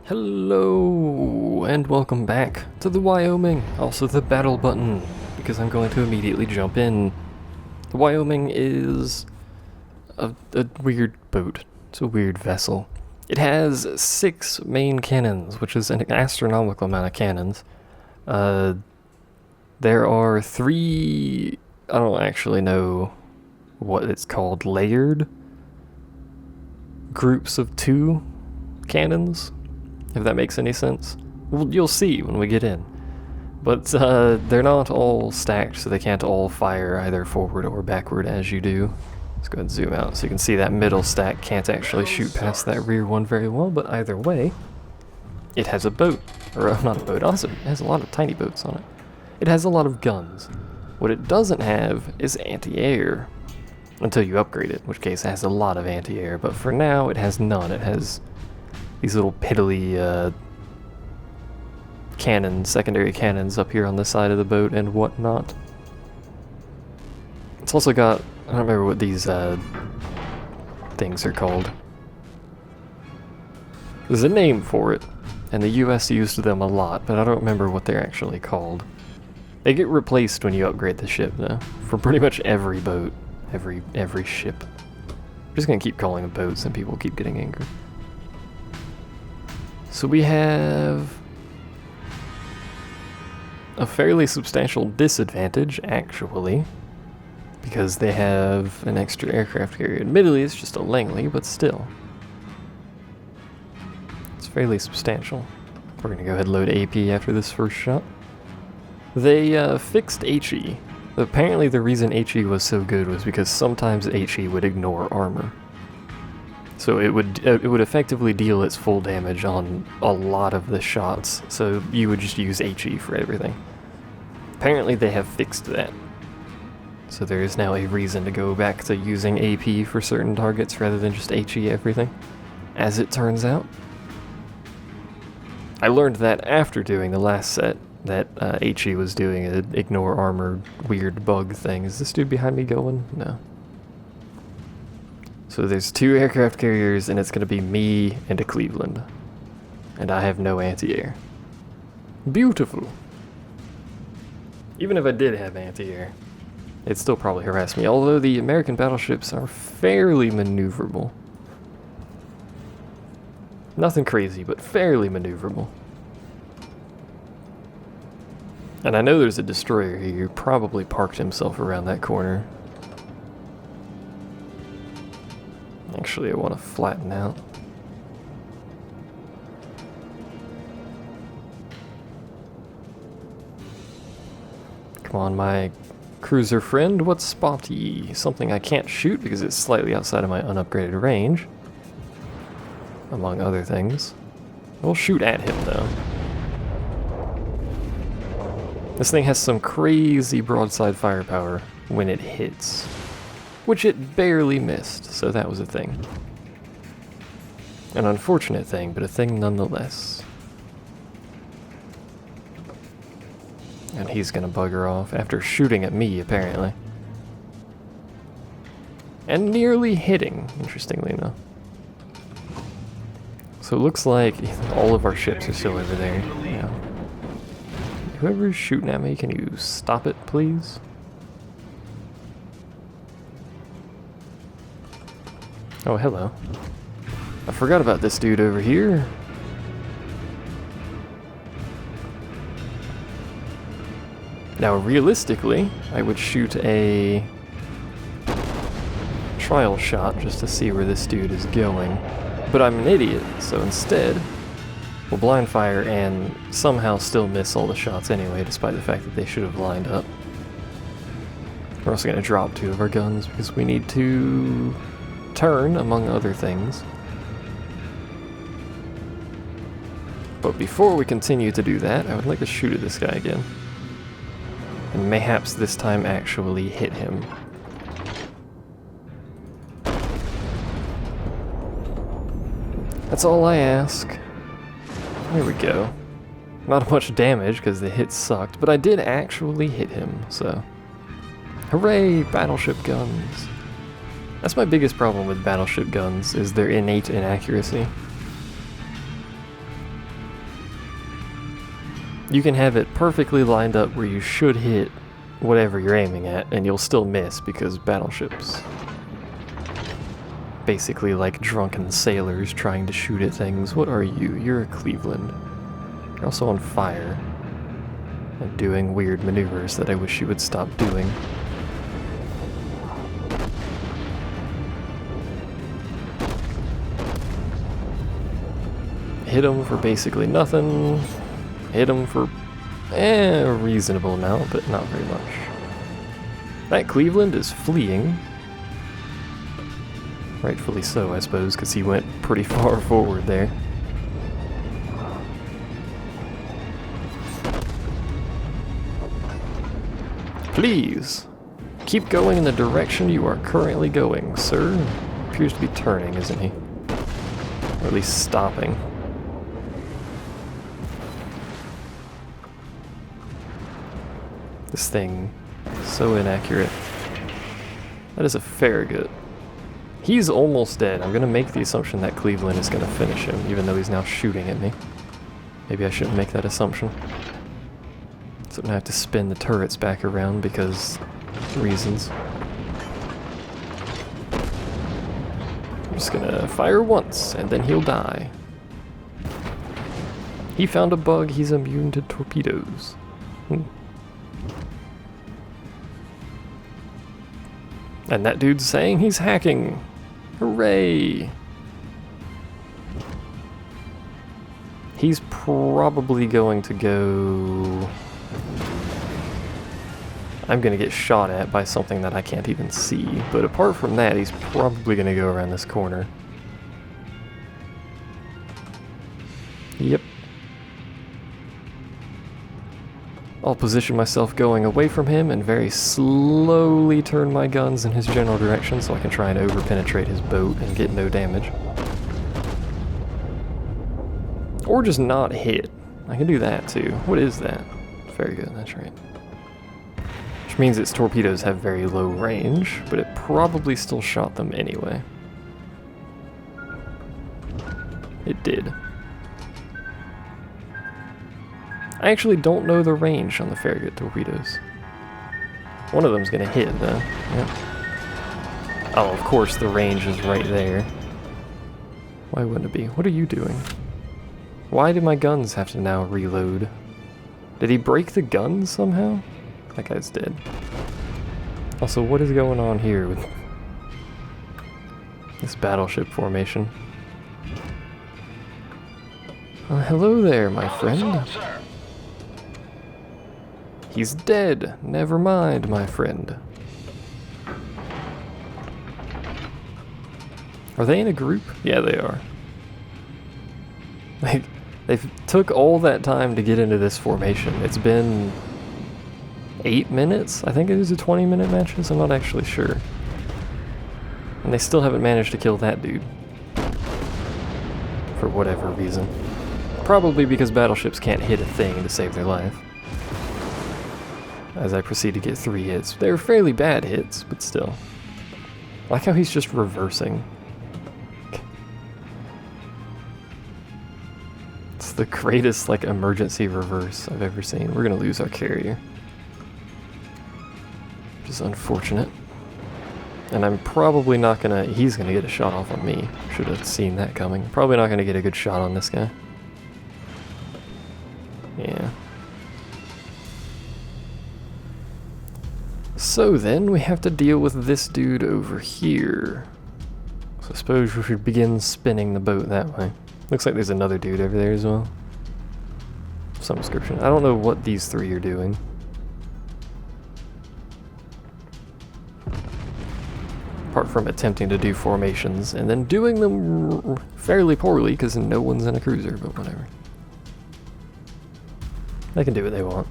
Hello, and welcome back to the Wyoming, also the battle button, because I'm going to immediately jump in. The Wyoming is a weird boat. It's a weird vessel. It has 6 main cannons, which is an astronomical amount of cannons. There are 3, I don't actually know what it's called, layered groups of 2 cannons, if that makes any sense. Well, you'll see when we get in. But they're not all stacked, so they can't all fire either forward or backward as you do. Let's go ahead and zoom out so you can see that middle stack can't actually shoot past that rear one very well, but either way, it has a boat. Or not a boat, also it has a lot of tiny boats on it. It has a lot of guns. What it doesn't have is anti-air, until you upgrade it, in which case it has a lot of anti-air, but for now it has none. It has these little piddly cannons, secondary cannons up here on the side of the boat and whatnot. It's also got, I don't remember what these things are called. There's a name for it, and the US used them a lot, but I don't remember what they're actually called. They get replaced when you upgrade the ship, though, for pretty much every boat, every ship. I'm just gonna keep calling them boats, and people keep getting angry. So we have a fairly substantial disadvantage, actually, because they have an extra aircraft carrier. Admittedly, it's just a Langley, but still. It's fairly substantial. We're going to go ahead and load AP after this first shot. They fixed HE. Apparently the reason HE was so good was because sometimes HE would ignore armor. So it would effectively deal its full damage on a lot of the shots, so you would just use HE for everything. Apparently they have fixed that. So there is now a reason to go back to using AP for certain targets rather than just HE everything, as it turns out. I learned that after doing the last set, that HE was doing an ignore armor weird bug thing. Is this dude behind me going? No. So there's 2 aircraft carriers, and it's going to be me and a Cleveland. And I have no anti-air. Beautiful. Even if I did have anti-air, it'd still probably harass me, although the American battleships are fairly maneuverable. Nothing crazy, but fairly maneuverable. And I know there's a destroyer here who probably parked himself around that corner. Actually, I want to flatten out. Come on, my cruiser friend, what spot ye? Something I can't shoot because it's slightly outside of my unupgraded range. Among other things. We'll shoot at him, though. This thing has some crazy broadside firepower when it hits. Which it barely missed, so that was a thing. An unfortunate thing, but a thing nonetheless. And he's gonna bugger off after shooting at me, apparently. And nearly hitting, interestingly enough. So it looks like all of our ships are still over there. Yeah. Whoever's shooting at me, can you stop it, please? Oh, hello. I forgot about this dude over here. Now, realistically, I would shoot a trial shot just to see where this dude is going. But I'm an idiot, so instead, we'll blind fire and somehow still miss all the shots anyway, despite the fact that they should have lined up. We're also going to drop 2 of our guns because we need to turn, among other things. But before we continue to do that, I would like to shoot at this guy again. And mayhaps this time actually hit him. That's all I ask. There we go. Not much damage because the hit sucked, but I did actually hit him, so. Hooray, battleship guns. That's my biggest problem with battleship guns, is their innate inaccuracy. You can have it perfectly lined up where you should hit whatever you're aiming at, and you'll still miss because battleships, basically like drunken sailors trying to shoot at things. What are you? You're a Cleveland. You're also on fire and doing weird maneuvers that I wish you would stop doing. Hit him for basically nothing. Hit him for a reasonable amount, but not very much. That Cleveland is fleeing. Rightfully so, I suppose, because he went pretty far forward there. Please, keep going in the direction you are currently going, sir. Appears to be turning, isn't he? Or at least stopping. This thing, so inaccurate. That is a Farragut. He's almost dead. I'm gonna make the assumption that Cleveland is gonna finish him, even though he's now shooting at me. Maybe I shouldn't make that assumption. So I'm gonna have to spin the turrets back around because reasons. I'm just gonna fire once, and then he'll die. He found a bug, he's immune to torpedoes. And that dude's saying he's hacking. Hooray! He's probably going to go... I'm going to get shot at by something that I can't even see. But apart from that, he's probably going to go around this corner. Yep. I'll position myself going away from him and very slowly turn my guns in his general direction so I can try and over-penetrate his boat and get no damage. Or just not hit. I can do that too. What is that? Very good, that's right. Which means its torpedoes have very low range, but it probably still shot them anyway. It did. I actually don't know the range on the Farragut torpedoes. One of them's gonna hit though. Yep. Oh, of course the range is right there. Why wouldn't it be? What are you doing? Why do my guns have to now reload? Did he break the guns somehow? That guy's dead. Also, what is going on here with this battleship formation? Hello there, my friend. He's dead. Never mind, my friend. Are they in a group? Yeah, they are. Like, they took all that time to get into this formation. It's been 8 minutes? I think it is a 20-minute matches. I'm not actually sure. And they still haven't managed to kill that dude. For whatever reason. Probably because battleships can't hit a thing to save their life. As I proceed to get 3 hits. They're fairly bad hits, but still. I like how he's just reversing. It's the greatest, like, emergency reverse I've ever seen. We're gonna lose our carrier. Which is unfortunate. And I'm probably not gonna... He's gonna get a shot off on me. Should have seen that coming. Probably not gonna get a good shot on this guy. Yeah. So then, we have to deal with this dude over here. So I suppose we should begin spinning the boat that way. Looks like there's another dude over there as well. Some description. I don't know what these 3 are doing. Apart from attempting to do formations, and then doing them fairly poorly, because no one's in a cruiser, but whatever. They can do what they want.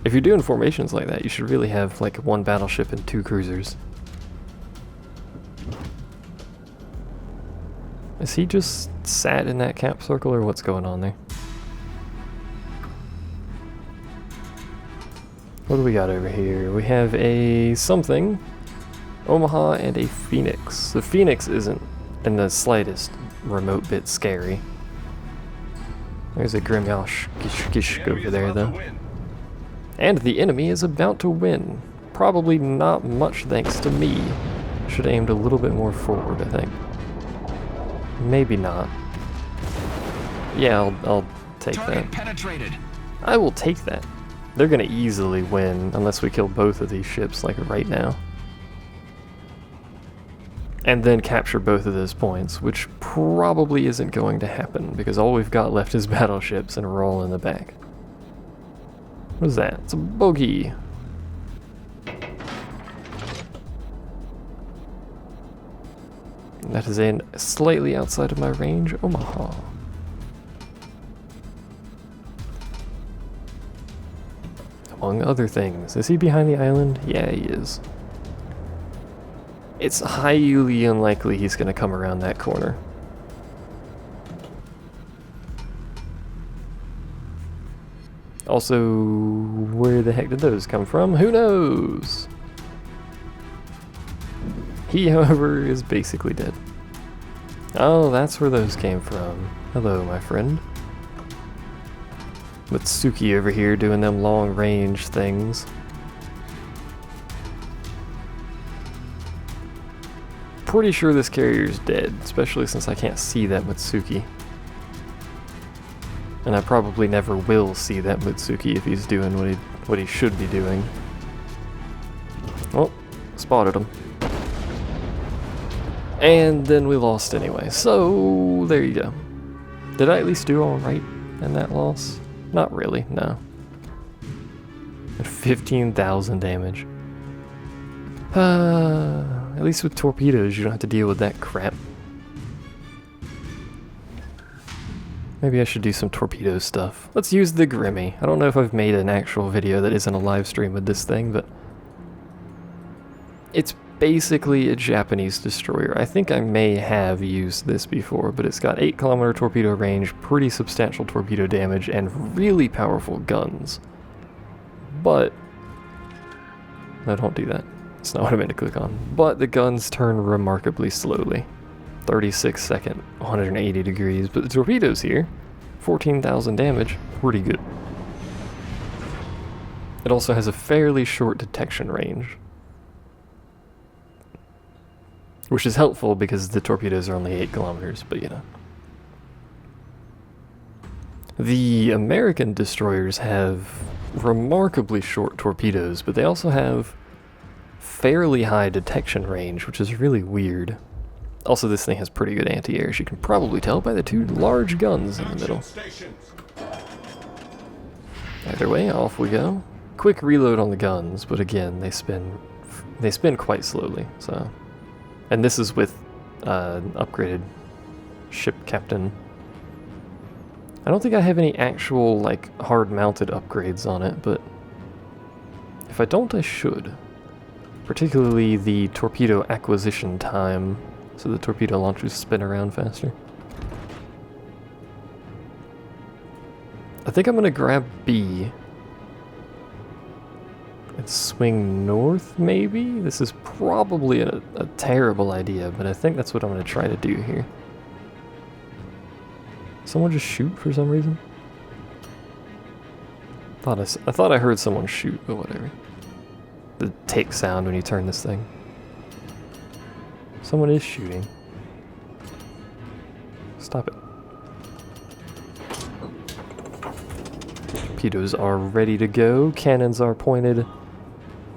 If you're doing formations like that, you should really have like 1 battleship and 2 cruisers. Is he just sat in that cap circle, or what's going on there? What do we got over here? We have a something, Omaha, and a Phoenix. The Phoenix isn't in the slightest remote bit scary. There's a Gremyashchy over there, though. And the enemy is about to win. Probably not much thanks to me. Should have aimed a little bit more forward, I think. Maybe not. Yeah, I'll take that. Penetrated. I will take that. They're gonna easily win unless we kill both of these ships, like right now. And then capture both of those points, which probably isn't going to happen, because all we've got left is battleships and we're all in the back. What is that? It's a bogey. That is in slightly outside of my range, Omaha. Among other things. Is he behind the island? Yeah, he is. It's highly unlikely he's going to come around that corner. Also, where the heck did those come from? Who knows? He, however, is basically dead. Oh, that's where those came from. Hello, my friend. With Suki over here doing them long-range things. Pretty sure this carrier's dead, especially since I can't see that Mitsuki. And I probably never will see that Mitsuki if he's doing what he should be doing. Oh, spotted him. And then we lost anyway, so there you go. Did I at least do alright in that loss? Not really, no. At 15,000 damage. At least with torpedoes you don't have to deal with that crap. Maybe I should do some torpedo stuff. Let's use the Gremmy. I don't know if I've made an actual video that isn't a live stream with this thing, but it's basically a Japanese destroyer. I think I may have used this before, but it's got 8-kilometer torpedo range, pretty substantial torpedo damage, and really powerful guns. But no, don't do that. That's not what I meant to click on. But the guns turn remarkably slowly. 36 second, 180 degrees, but the torpedoes here, 14,000 damage, pretty good. It also has a fairly short detection range, which is helpful because the torpedoes are only 8 kilometers, but you know. The American destroyers have remarkably short torpedoes, but they also have fairly high detection range, which is really weird. Also, this thing has pretty good anti-air, as you can probably tell by the 2 large guns in the middle. Either way, off we go. Quick reload on the guns, but again, they spin quite slowly, so. And this is with upgraded ship captain. I don't think I have any actual, like, hard-mounted upgrades on it, but if I don't, I should. Particularly the torpedo acquisition time, so the torpedo launchers spin around faster. I think I'm gonna grab B and swing north, maybe? This is probably a terrible idea, but I think that's what I'm gonna try to do here. Someone just shoot for some reason? I thought I heard someone shoot, but whatever. The tick sound when you turn this thing. Someone is shooting. Stop it. Torpedoes are ready to go. Cannons are pointed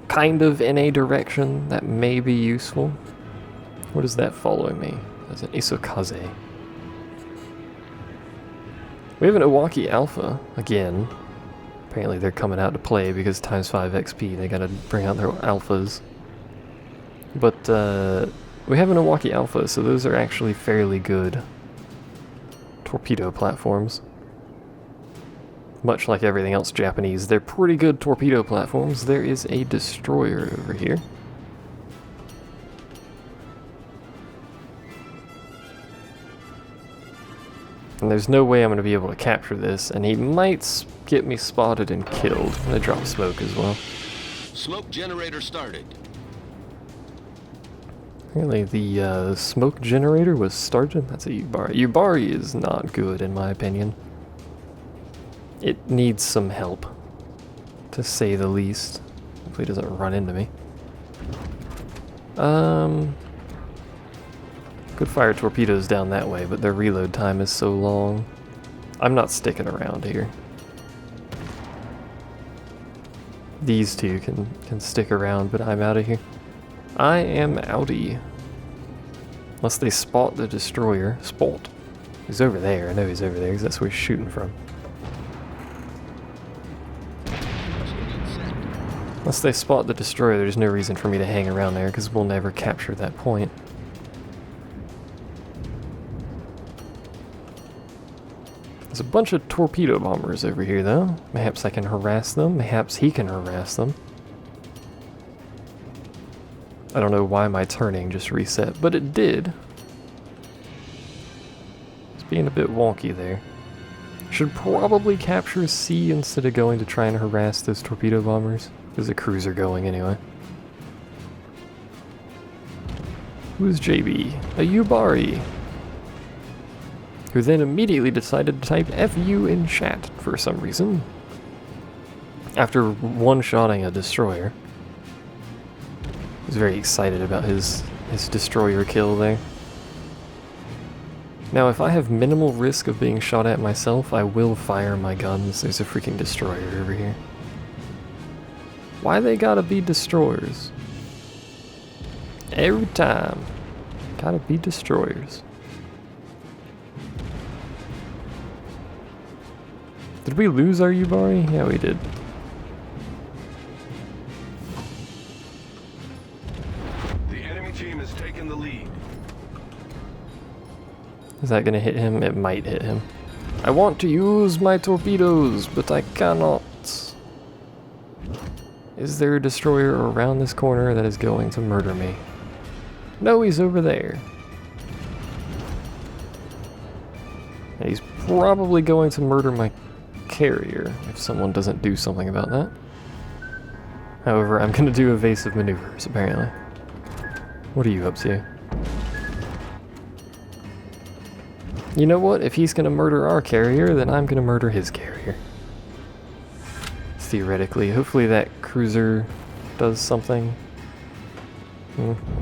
kind of in a direction that may be useful. What is that following me? That's an Isokaze. We have an Iwaki Alpha again. Apparently they're coming out to play because times 5 XP, they gotta bring out their alphas. But we have an Iwaki Alpha, so those are actually fairly good torpedo platforms. Much like everything else Japanese, they're pretty good torpedo platforms. There is a destroyer over here. And there's no way I'm going to be able to capture this, and he might get me spotted and killed. I'm going to drop smoke as well. Smoke generator started. Apparently the smoke generator was started. That's a Yubari. Yubari is not good in my opinion. It needs some help, to say the least. Hopefully it doesn't run into me. Could fire torpedoes down that way, but their reload time is so long. I'm not sticking around here. These two can stick around, but I'm out of here. I am outie. Unless they spot the destroyer. Spot. He's over there. I know he's over there because that's where he's shooting from. Unless they spot the destroyer, there's no reason for me to hang around there because we'll never capture that point. There's a bunch of torpedo bombers over here though. Perhaps I can harass them. Perhaps he can harass them. I don't know why my turning just reset, but it did. It's being a bit wonky there. Should probably capture C instead of going to try and harass those torpedo bombers. There's a cruiser going anyway. Who's JB? A Yubari. Who then immediately decided to type FU in chat for some reason. After one-shotting a destroyer. He was very excited about his destroyer kill there. Now if I have minimal risk of being shot at myself, I will fire my guns. There's a freaking destroyer over here. Why they gotta be destroyers? Every time. Gotta be destroyers. Did we lose our Yubari? Yeah, we did. The enemy team has taken the lead. Is that gonna hit him? It might hit him. I want to use my torpedoes, but I cannot. Is there a destroyer around this corner that is going to murder me? No, he's over there. And he's probably going to murder my carrier if someone doesn't do something about that. However, I'm gonna do evasive maneuvers, apparently. What are you up to? You know what? If he's gonna murder our carrier, then I'm gonna murder his carrier. Theoretically. Hopefully that cruiser does something.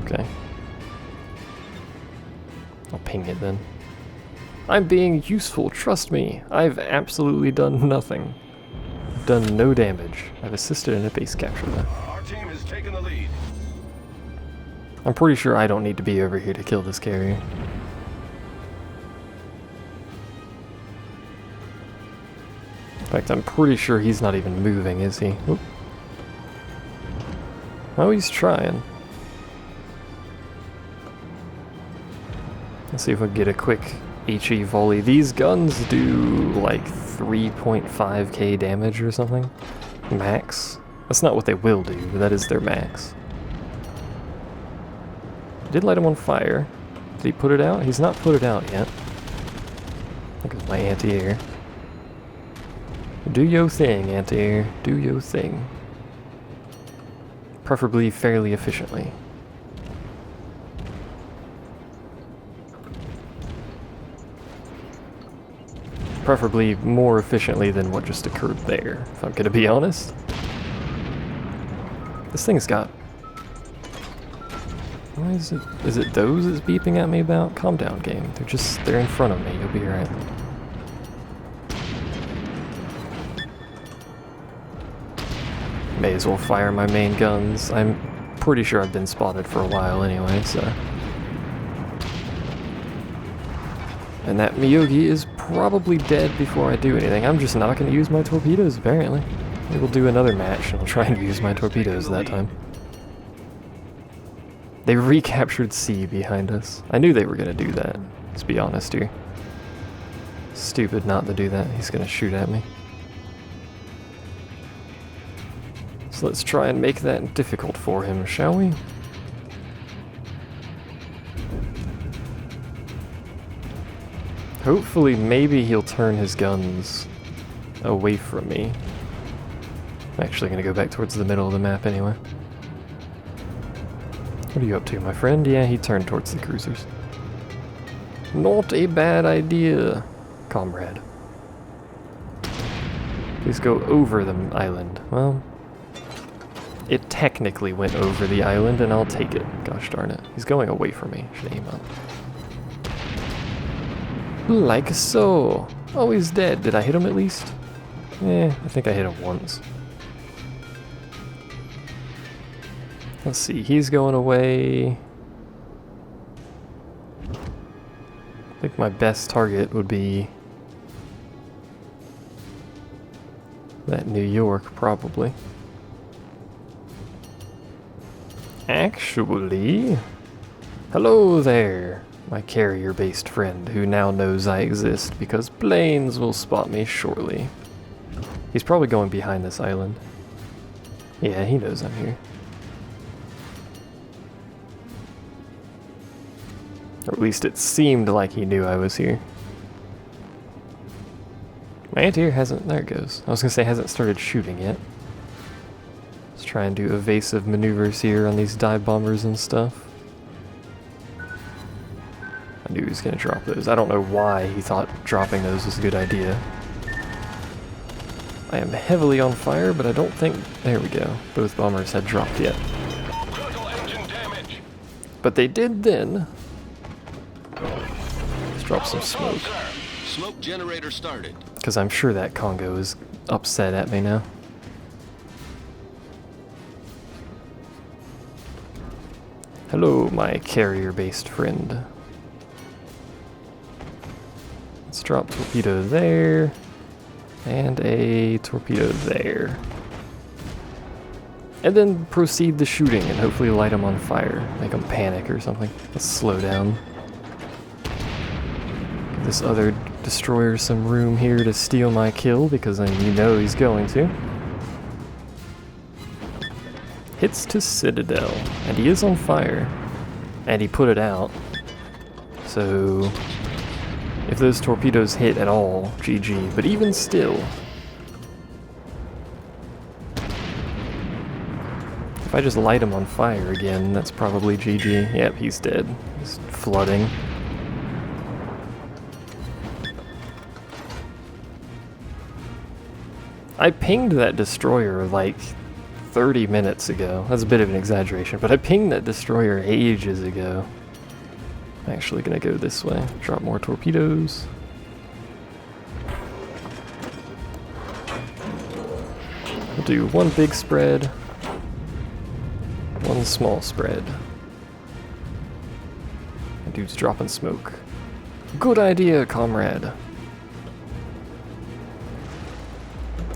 Okay. I'll ping it then. I'm being useful, trust me. I've absolutely done nothing. I've done no damage. I've assisted in a base capture though. Our team has taken the lead. I'm pretty sure I don't need to be over here to kill this carrier. In fact, I'm pretty sure he's not even moving, is he? Oop. Oh, he's trying. Let's see if we can get a quick HE volley. These guns do like 3.5k damage or something. Max. That's not what they will do, but that is their max. Did light him on fire. Did he put it out? He's not put it out yet. Look at my anti-air. Do your thing, anti-air. Do your thing. Preferably fairly efficiently. Preferably more efficiently than what just occurred there, if I'm gonna be honest. This thing's got... Why is it those it's beeping at me about? Calm down, game. They're in front of me. You'll be alright. May as well fire my main guns. I'm pretty sure I've been spotted for a while anyway, so... And that Miyogi is probably dead before I do anything. I'm just not going to use my torpedoes, apparently. Maybe we'll do another match and I'll try and use my torpedoes that time. They recaptured C behind us. I knew they were going to do that, let's be honest here. Stupid not to do that. He's going to shoot at me. So let's try and make that difficult for him, shall we? Hopefully, maybe he'll turn his guns away from me. I'm actually going to go back towards the middle of the map anyway. What are you up to, my friend? Yeah, he turned towards the cruisers. Not a bad idea, comrade. Please go over the island. Well, it technically went over the island, and I'll take it. Gosh darn it. He's going away from me. Should aim up. Like so. Oh, he's dead. Did I hit him at least? I think I hit him once. Let's see. He's going away. I think my best target would be that New York, probably. Actually, hello there, my carrier-based friend who now knows I exist because planes will spot me shortly. He's probably going behind this island. Yeah, he knows I'm here. Or at least it seemed like he knew I was here. My anti-air hasn't... there it goes. I was gonna say hasn't started shooting yet. Let's try and do evasive maneuvers here on these dive bombers and stuff. I knew he was gonna drop those. I don't know why he thought dropping those was a good idea. I am heavily on fire, but I don't think... there we go. Both bombers had dropped yet. But they did then. Let's drop some smoke. Smoke generator started. Because I'm sure that Congo is upset at me now. Hello, my carrier-based friend. Let's drop torpedo there. And a torpedo there. And then proceed the shooting and hopefully light them on fire. Make them panic or something. Let's slow down. Give this other destroyer some room here to steal my kill because you know he's going to. Hits to Citadel. And he is on fire. And he put it out. So if those torpedoes hit at all, GG. But even still, if I just light him on fire again, that's probably GG. Yep, he's dead. He's flooding. I pinged that destroyer like 30 minutes ago. That's a bit of an exaggeration, but I pinged that destroyer ages ago. I'm actually gonna go this way. Drop more torpedoes. We'll do one big spread, one small spread. That dude's dropping smoke. Good idea, comrade.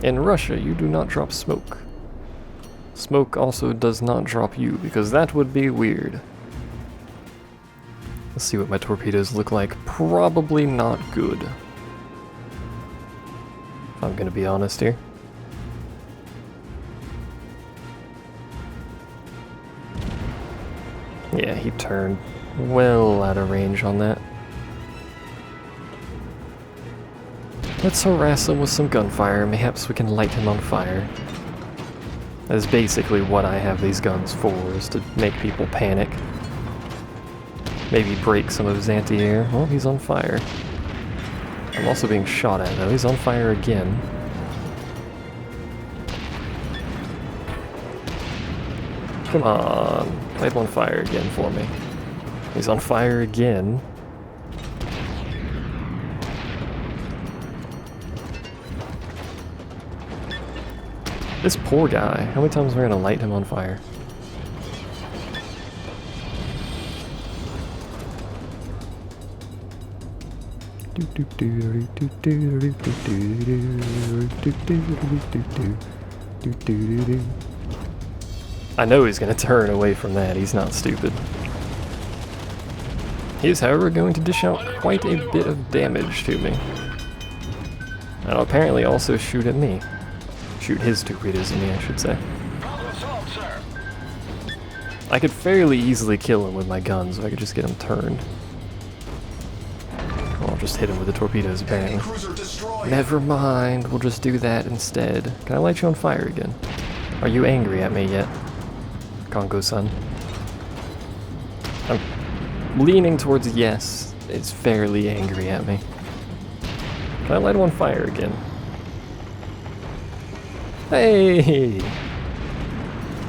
In Russia, you do not drop smoke. Smoke also does not drop you, because that would be weird. Let's see what my torpedoes look like. Probably not good. If I'm gonna be honest here. Yeah, he turned well out of range on that. Let's harass him with some gunfire. Perhaps we can light him on fire. That is basically what I have these guns for, is to make people panic. Maybe break some of his anti-air. Well, he's on fire. I'm also being shot at, though. He's on fire again. Come on. Light him on fire again for me. He's on fire again. This poor guy. How many times are we gonna light him on fire? I know he's gonna turn away from that. He's not stupid. He is, however, going to dish out quite a bit of damage to me. And I'll apparently also shoot at me. Shoot his torpedoes at me, I should say. I could fairly easily kill him with my guns if I could just get him turned. I'll just hit him with the torpedoes, apparently. Never mind, we'll just do that instead. Can I light you on fire again? Are you angry at me yet, Congo-san? I'm leaning towards yes. It's fairly angry at me. Can I light him on fire again? Hey!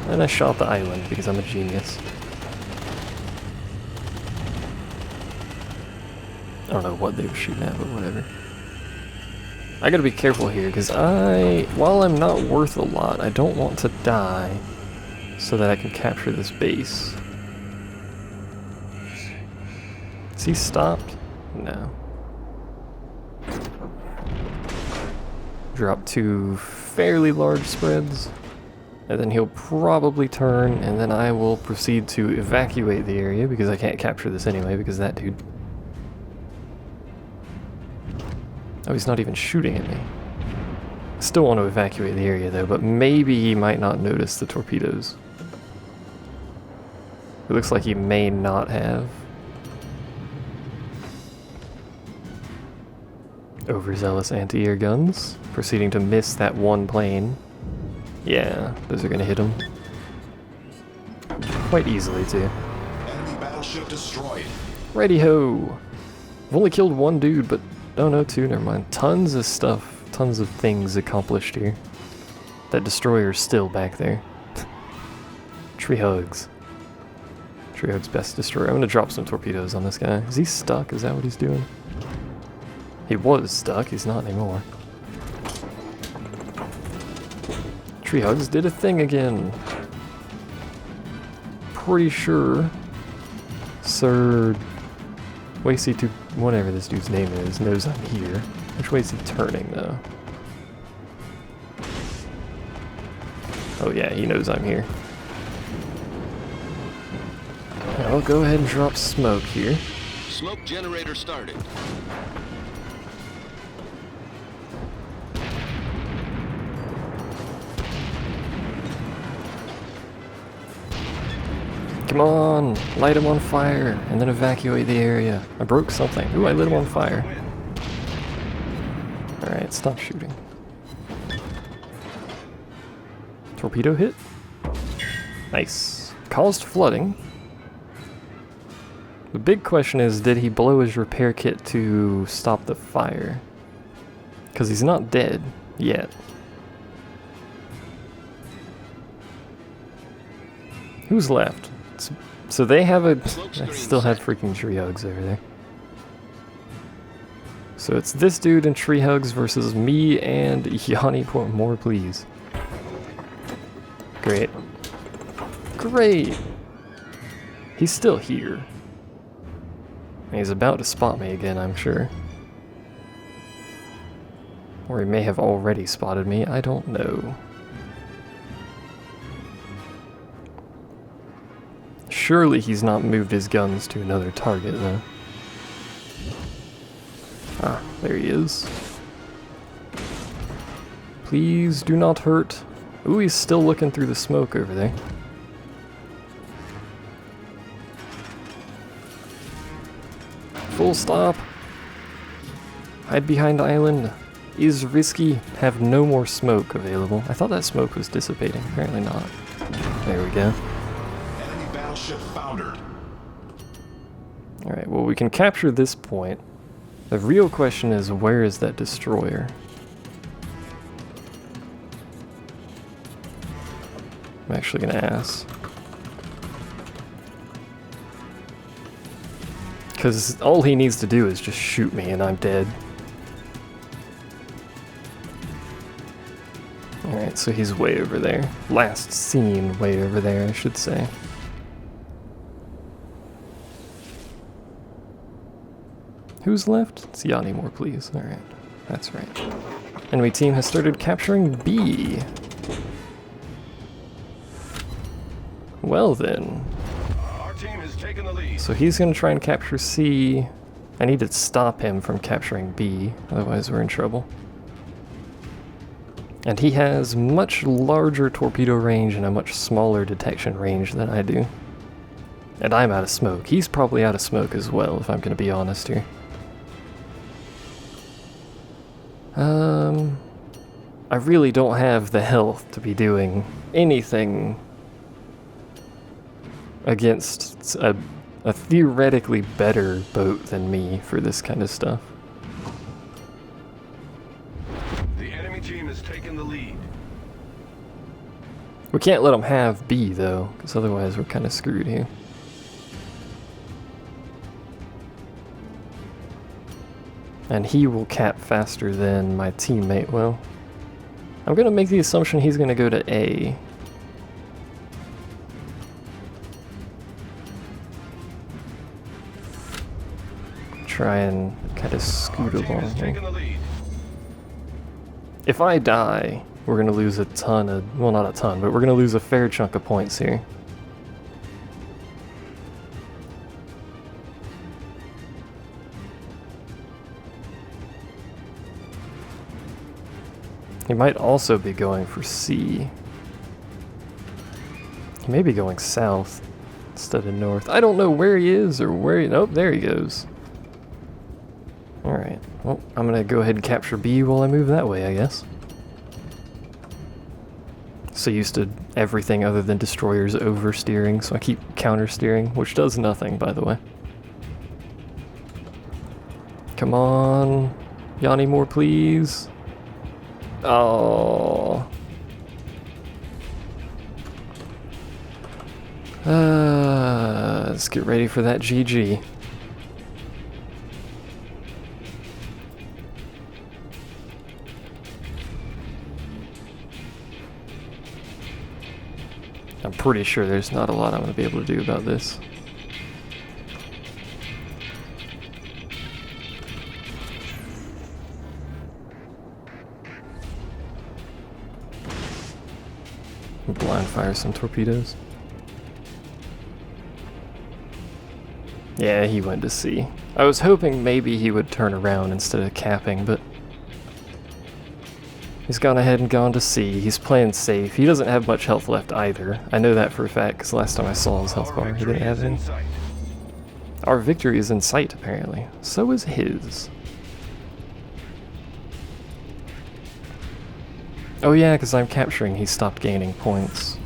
And I shot the island because I'm a genius. I don't know what they were shooting at, but whatever. I gotta be careful here, because while I'm not worth a lot, I don't want to die so that I can capture this base. Is he stopped? No. Drop 2 fairly large spreads, and then he'll probably turn, and then I will proceed to evacuate the area, because I can't capture this anyway, because that dude... Oh, he's not even shooting at me. I still want to evacuate the area though, but maybe he might not notice the torpedoes. It looks like he may not have. Overzealous anti-air guns, proceeding to miss that one plane. Yeah, those are gonna hit him. Quite easily too. Enemy battleship destroyed. Righty-ho! I've only killed 1 dude, but oh no, 2, never mind. Tons of stuff, tons of things accomplished here. That destroyer's still back there. Tree hugs. Tree hugs best destroyer. I'm gonna drop some torpedoes on this guy. Is he stuck? Is that what he's doing? He was stuck, he's not anymore. Tree hugs did a thing again. Pretty sure Sir Wacy to whatever this dude's name is knows I'm here. Which way is he turning though? Oh yeah, he knows I'm here. I'll go ahead and drop smoke here. Smoke generator started. Come on, light him on fire, and then evacuate the area. I broke something. Ooh, I lit him on fire. Alright, stop shooting. Torpedo hit. Nice. Caused flooding. The big question is, did he blow his repair kit to stop the fire? Because he's not dead yet. Who's left? So they have a... I still have freaking tree hugs over there. So it's this dude and tree hugs versus me and Yanni. More, please. Great. Great! He's still here. And he's about to spot me again, I'm sure. Or he may have already spotted me, I don't know. Surely he's not moved his guns to another target, though. Ah, there he is. Please do not hurt. Ooh, he's still looking through the smoke over there. Full stop. Hide behind island. Is risky. Have no more smoke available. I thought that smoke was dissipating. Apparently not. There we go. Enemy battleship foundered. Alright, well we can capture this point. The real question is, where is that destroyer? I'm actually gonna ask. Because all he needs to do is just shoot me and I'm dead. Alright, so he's way over there. Last seen way over there, I should say. Who's left? It's Yanni more, please. Alright, that's right. Enemy team has started capturing B. Well then. Our team has taken the lead. So he's going to try and capture C. I need to stop him from capturing B, otherwise we're in trouble. And he has much larger torpedo range and a much smaller detection range than I do. And I'm out of smoke. He's probably out of smoke as well, if I'm going to be honest here. I really don't have the health to be doing anything against a theoretically better boat than me for this kind of stuff. The enemy team has taken the lead. We can't let them have B though, because otherwise we're kind of screwed here. And he will cap faster than my teammate will. I'm gonna make the assumption he's gonna go to A. Try and kind of scoot along here. If I die, we're gonna lose a ton of, well, not a ton, but we're gonna lose a fair chunk of points here. He might also be going for C. He may be going south instead of north. I don't know where he is or where he... Nope, there he goes. Alright, well, I'm gonna go ahead and capture B while I move that way, I guess. So used to everything other than destroyers oversteering, so I keep counter-steering, which does nothing, by the way. Come on, Yanni more, please. Oh. Let's get ready for that GG. I'm pretty sure there's not a lot I'm going to be able to do about this. Blind fire some torpedoes. Yeah, he went to C. I was hoping maybe he would turn around instead of capping, but he's gone ahead and gone to C. He's playing safe. He doesn't have much health left either. I know that for a fact because last time I saw his health bar, he didn't have any. Our victory is in sight, apparently. So is his. Oh yeah, because I'm capturing, he stopped gaining points.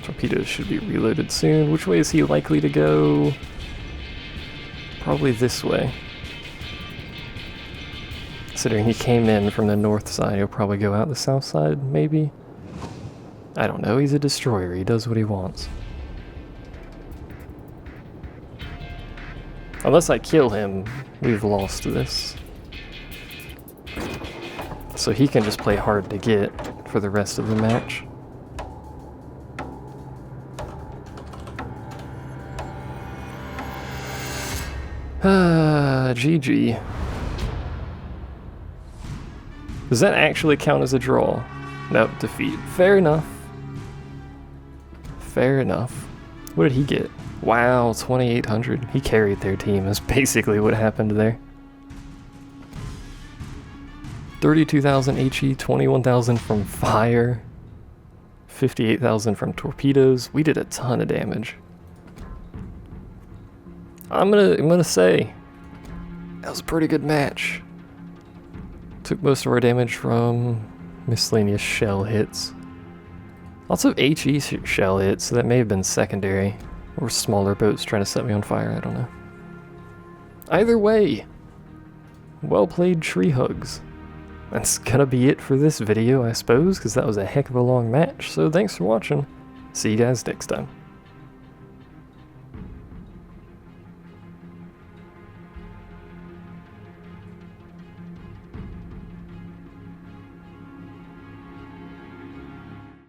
Torpedoes should be reloaded soon. Which way is he likely to go? Probably this way. Considering he came in from the north side, he'll probably go out the south side, maybe? I don't know, he's a destroyer, he does what he wants. Unless I kill him, we've lost this. So he can just play hard to get for the rest of the match. GG. Does that actually count as a draw? Nope, defeat. Fair enough. Fair enough. What did he get? Wow, 2,800. He carried their team, is basically what happened there. 32,000 HE, 21,000 from fire, 58,000 from torpedoes. We did a ton of damage. I'm gonna say that was a pretty good match. Took most of our damage from miscellaneous shell hits. Lots of HE shell hits, so that may have been secondary. Or smaller boats trying to set me on fire, I don't know. Either way, well played, tree hugs. That's gonna be it for this video, I suppose, because that was a heck of a long match. So thanks for watching. See you guys next time.